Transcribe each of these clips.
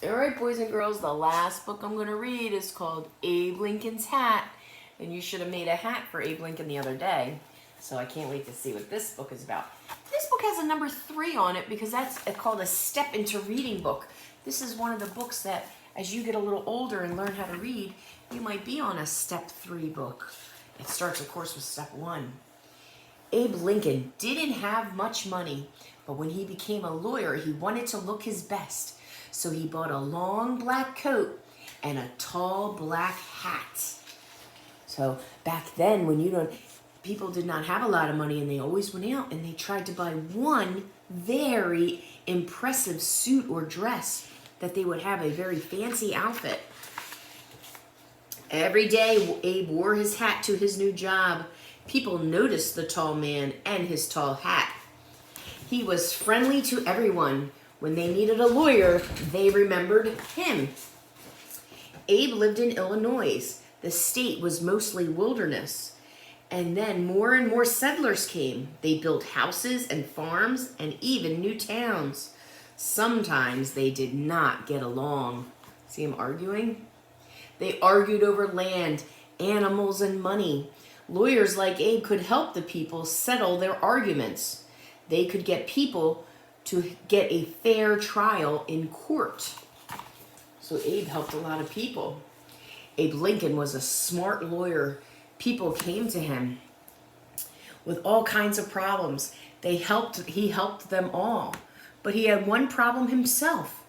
All right, boys and girls, the last book I'm going to read is called Abe Lincoln's Hat. And you should have made a hat for Abe Lincoln the other day. So I can't wait to see what this book is about. This book has a number 3 on it because that's called a step into reading book. This is one of the books that as you get a little older and learn how to read, you might be on a step 3 book. It starts, of course, with step 1. Abe Lincoln didn't have much money, but when he became a lawyer, he wanted to look his best. So he bought a long black coat and a tall black hat. So back then, when people did not have a lot of money, and they always went out and they tried to buy one very impressive suit or dress that they would have a very fancy outfit. Every day, Abe wore his hat to his new job. People noticed the tall man and his tall hat. He was friendly to everyone. When they needed a lawyer, they remembered him. Abe lived in Illinois. The state was mostly wilderness. And then more and more settlers came. They built houses and farms and even new towns. Sometimes they did not get along. See them arguing? They argued over land, animals, and money. Lawyers like Abe could help the people settle their arguments. They could get people to get a fair trial in court. So Abe helped a lot of people. Abe Lincoln was a smart lawyer. People came to him with all kinds of problems. He helped them all. But he had one problem himself.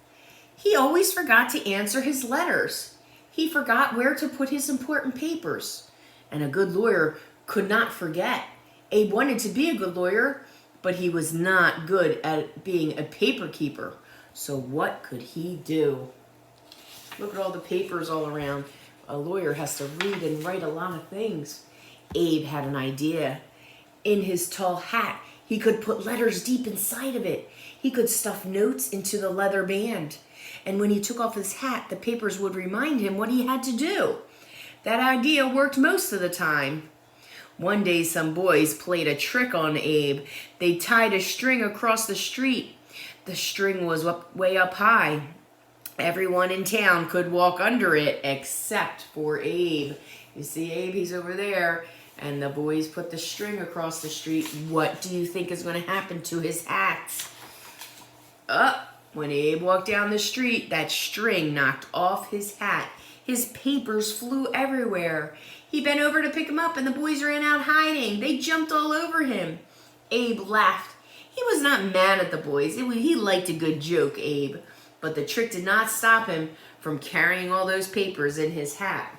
He always forgot to answer his letters. He forgot where to put his important papers. And a good lawyer could not forget. Abe wanted to be a good lawyer, but he was not good at being a paper keeper. So what could he do? Look at all the papers all around. A lawyer has to read and write a lot of things. Abe had an idea. In his tall hat, he could put letters deep inside of it. He could stuff notes into the leather band. And when he took off his hat, the papers would remind him what he had to do. That idea worked most of the time. One day, some boys played a trick on Abe. They tied a string across the street. The string was way up high. Everyone in town could walk under it except for Abe. You see Abe, he's over there. And the boys put the string across the street. What do you think is going to happen to his hat? When Abe walked down the street, that string knocked off his hat. His papers flew everywhere. He bent over to pick him up, and the boys ran out hiding. They jumped all over him. Abe laughed. He was not mad at the boys. He liked a good joke, Abe. But the trick did not stop him from carrying all those papers in his hat.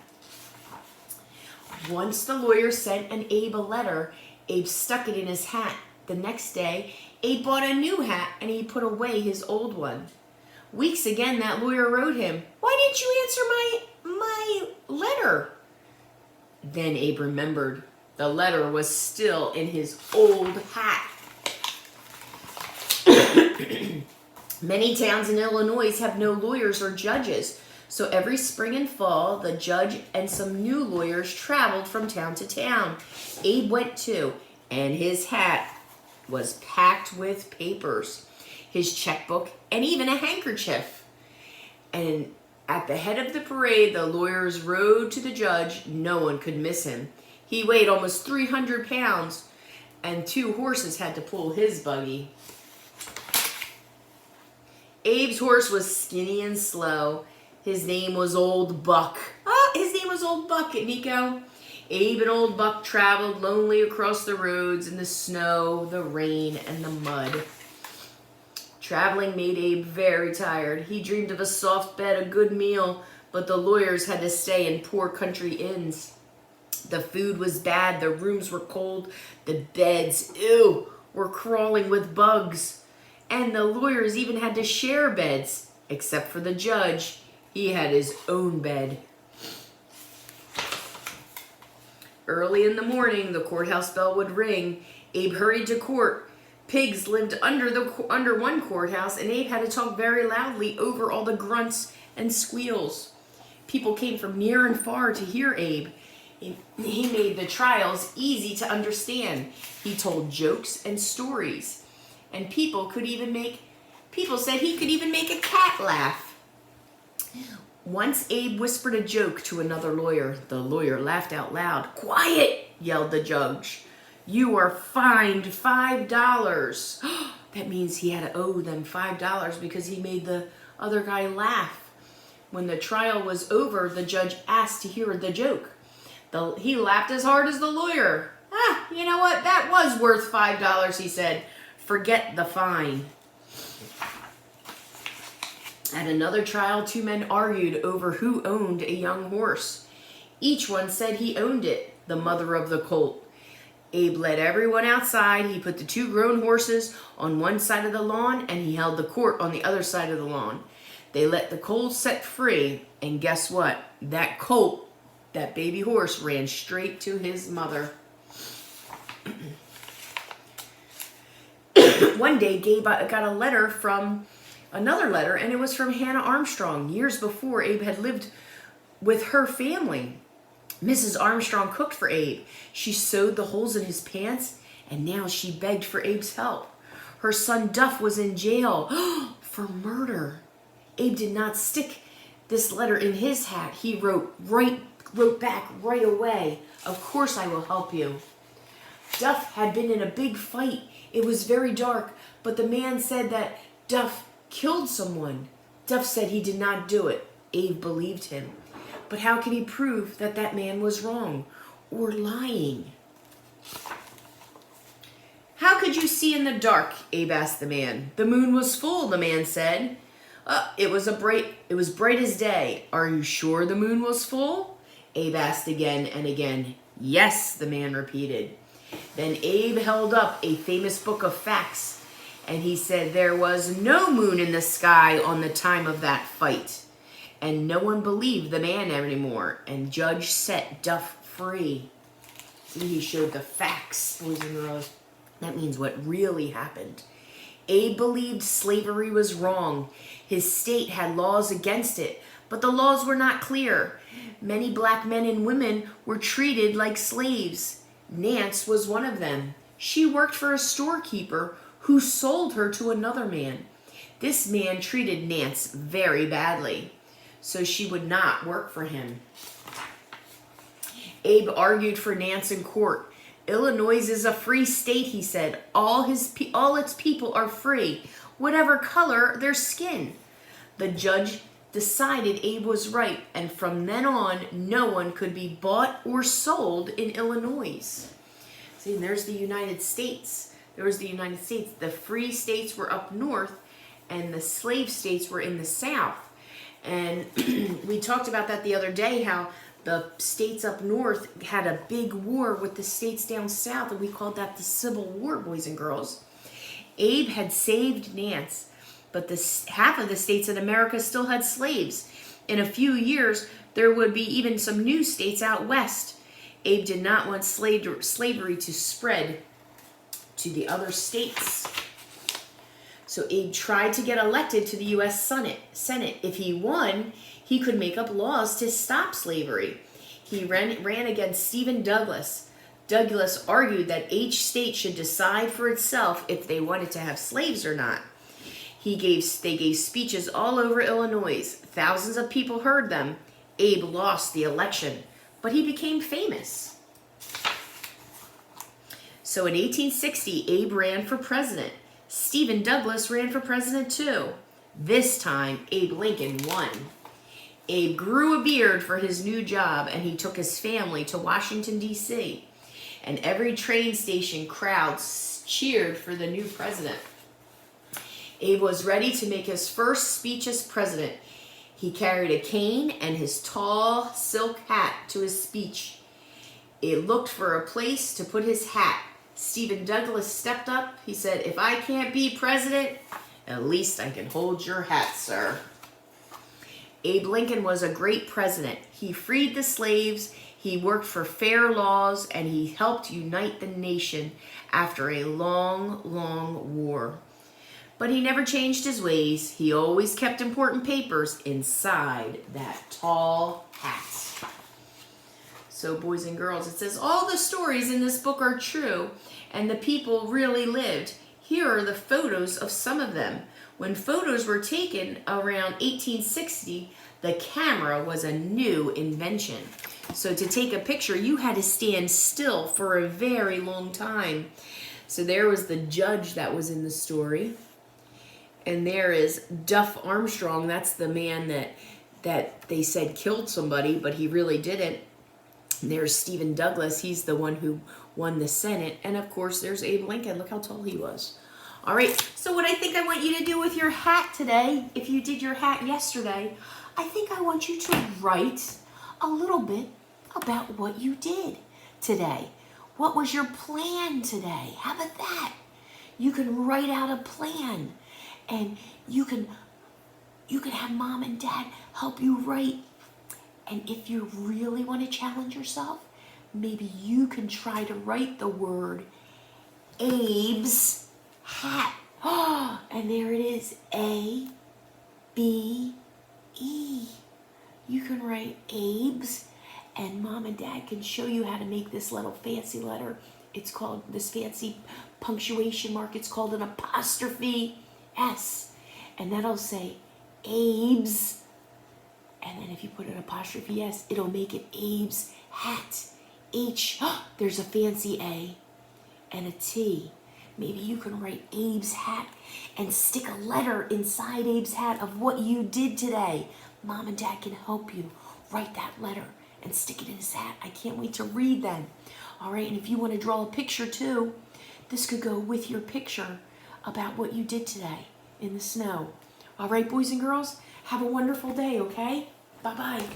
Once the lawyer sent Abe a letter, Abe stuck it in his hat. The next day, Abe bought a new hat, and he put away his old one. Weeks again, that lawyer wrote him, "Why didn't you answer my letter?" Then Abe remembered the letter was still in his old hat. Many towns in Illinois have no lawyers or judges, so every spring and fall, the judge and some new lawyers traveled from town to town. Abe went too, and his hat was packed with papers, his checkbook, and even a handkerchief. And at the head of the parade, the lawyers rode to the judge. No one could miss him. He weighed almost 300 pounds, and 2 horses had to pull his buggy. Abe's horse was skinny and slow. His name was Old Buck. His name was Old Buck, Nico. Abe and Old Buck traveled lonely across the roads in the snow, the rain, and the mud. Traveling made Abe very tired. He dreamed of a soft bed, a good meal, but the lawyers had to stay in poor country inns. The food was bad, the rooms were cold, the beds, were crawling with bugs. And the lawyers even had to share beds, except for the judge. He had his own bed. Early in the morning, the courthouse bell would ring. Abe hurried to court. Pigs lived under one courthouse, and Abe had to talk very loudly over all the grunts and squeals. People came from near and far to hear Abe. He made the trials easy to understand. He told jokes and stories. And people said he could even make a cat laugh. Once Abe whispered a joke to another lawyer. The lawyer laughed out loud. "Quiet!" yelled the judge. "You are fined $5. That means he had to owe them $5 because he made the other guy laugh. When the trial was over, the judge asked to hear the joke. He laughed as hard as the lawyer. You know what? That was worth $5, he said. Forget the fine. At another trial, two men argued over who owned a young horse. Each one said he owned it, the mother of the colt. Abe led everyone outside. He put the two grown horses on one side of the lawn, and he held the court on the other side of the lawn. They let the colt set free, and guess what? That colt, that baby horse, ran straight to his mother. One day, Gabe got another letter, and it was from Hannah Armstrong. Years before, Abe had lived with her family. Mrs. Armstrong cooked for Abe. She sewed the holes in his pants, and now she begged for Abe's help. Her son Duff was in jail for murder. Abe did not stick this letter in his hat. He wrote back right away, "Of course I will help you." Duff had been in a big fight. It was very dark, but the man said that Duff killed someone. Duff said he did not do it. Abe believed him. But how could he prove that that man was wrong or lying? "How could you see in the dark?" Abe asked the man. "The moon was full," the man said. It was bright as day." "Are you sure the moon was full?" Abe asked again and again. "Yes," the man repeated. Then Abe held up a famous book of facts, and he said there was no moon in the sky on the time of that fight. And no one believed the man anymore, and Judge set Duff free. See, he showed the facts, boys and girls. That means what really happened. Abe believed slavery was wrong. His state had laws against it, but the laws were not clear. Many black men and women were treated like slaves. Nance was one of them. She worked for a storekeeper who sold her to another man. This man treated Nance very badly, so she would not work for him. Abe argued for Nance in court. "Illinois is a free state," he said. All its people are free, whatever color their skin." The judge decided Abe was right, and from then on, no one could be bought or sold in Illinois. See, there's the United States. There was the United States. The free states were up north, and the slave states were in the south. And we talked about that the other day, how the states up north had a big war with the states down south, and we called that the Civil War, boys and girls. Abe had saved Nance, but half of the states in America still had slaves. In a few years, there would be even some new states out west. Abe did not want slavery to spread to the other states. So Abe tried to get elected to the U.S. Senate. If he won, he could make up laws to stop slavery. He ran against Stephen Douglas. Douglas argued that each state should decide for itself if they wanted to have slaves or not. They gave speeches all over Illinois. Thousands of people heard them. Abe lost the election, but he became famous. So in 1860, Abe ran for president. Stephen Douglas ran for president too. This time, Abe Lincoln won. Abe grew a beard for his new job, and he took his family to Washington, D.C. And every train station, crowds cheered for the new president. Abe was ready to make his first speech as president. He carried a cane and his tall silk hat to his speech. It looked for a place to put his hat. Stephen Douglas stepped up. He said, "If I can't be president, at least I can hold your hat, sir." Abe Lincoln was a great president. He freed the slaves, he worked for fair laws, and he helped unite the nation after a long, long war. But he never changed his ways. He always kept important papers inside that tall hat. So, boys and girls, it says, all the stories in this book are true, and the people really lived. Here are the photos of some of them. When photos were taken around 1860, the camera was a new invention. So to take a picture, you had to stand still for a very long time. So there was the judge that was in the story. And there is Duff Armstrong. That's the man that they said killed somebody, but he really didn't. And there's Stephen Douglas. He's the one who won the Senate. And of course, there's Abe Lincoln. Look how tall he was. All right, so what I think I want you to do with your hat today, if you did your hat yesterday, I think I want you to write a little bit about what you did today. What was your plan today? How about that? You can write out a plan, and you can have mom and dad help you write. And if you really want to challenge yourself, maybe you can try to write the word Abe's hat. Oh, and there it is, A, B, E. You can write Abe's, and mom and dad can show you how to make this little fancy letter. It's called, this fancy punctuation mark, it's called an apostrophe S. And that'll say Abe's. And then if you put an apostrophe S, it'll make it Abe's hat. H, there's a fancy A and a T. Maybe you can write Abe's hat and stick a letter inside Abe's hat of what you did today. Mom and dad can help you write that letter and stick it in his hat. I can't wait to read them. All right, and if you want to draw a picture too, this could go with your picture about what you did today in the snow. All right, boys and girls, have a wonderful day, okay? Bye-bye.